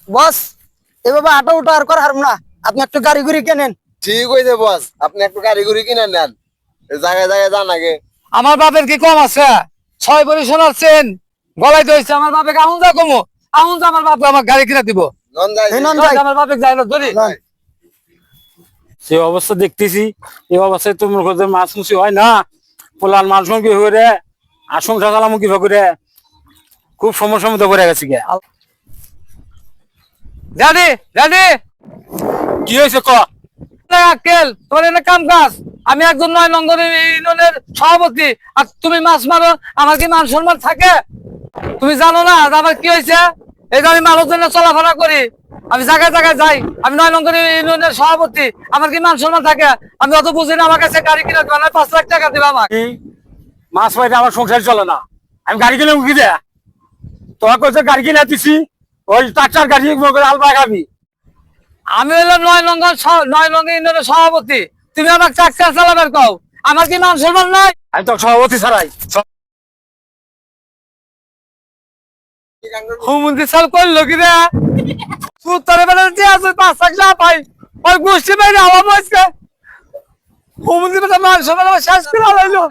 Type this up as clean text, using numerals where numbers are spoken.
বস এভাবে আটো উটো আর কর হারম না, আপনি একটু গাড়ি ঘুরি কেনেন। ঠিক হইছে বস, আপনি একটু গাড়ি ঘুরি কিনে নেন, জায়গায় জায়গায় যান আগে। আমার বাপের কি কম আছে? 6 বড়ি শোনাচ্ছেন গলায় ধরেছে আমার বাপে আহুন যা কমো, আহুন যা আমার বাপে আমার গাড়ি কিনে দিব। নন যাই এই নন যাই। আমার বাপে যাই না ধরি। যাই। যে অবস্থা দেখতেছি এই অবস্থায় তোমার কাছে মাছ মুছি হয় না, পোলার মাছ কি করে আর সংসার চালামো কি করে, খুব সমস্যার মধ্যে পড়ে গেছি গে। জানি জানি কি হয়েছে ক? আক্কেল তোমার এনে কাম কাজ, আমি একজন 9 নম্বর ইউনিয়নের সভাপতি আর তুমি মাছ মারো, আমার কি মান সম্মান থাকে? তুমি জানো না যে আমার কি হয়েছে? এই যে আমি মানুষজনের চলাফেরা করি, আমি জায়গায় জায়গায় যাই, আমি 9 নম্বর ইউনিয়নের সভাপতি, আমার কি মান সম্মান থাকে? আমি অত বুঝি না, আমার কাছে গাড়ি কিনে দেবে না, 5 লাখ টাকা দিবে আমাকে। এই মাছ পাইতে আমার সংসার চলে না, আমি গাড়ি কিনে উঠি দে, তোমার কাছে গাড়ি কিনে দিছি, ওই ট্রাক্টর গাড়ি আলবা খাবি। আমি হইলাম 9 নম্বর ইউনিয়নের সভাপতি, তুমি আমার চাকরি চালাবার কও, আমার কি মান সম্মান নাই? আমি তো সভাপতি ছাড়াই হুমন্ত্রী সাল করলো কি রে? সুতরে বেলা যে আছে 5 লাখ না পাই, ওই গোষ্ঠী বাইরে আমার বসছে হুমন্ত্রী বেলা মান সম্মান আমার শেষ করে আলাইলো।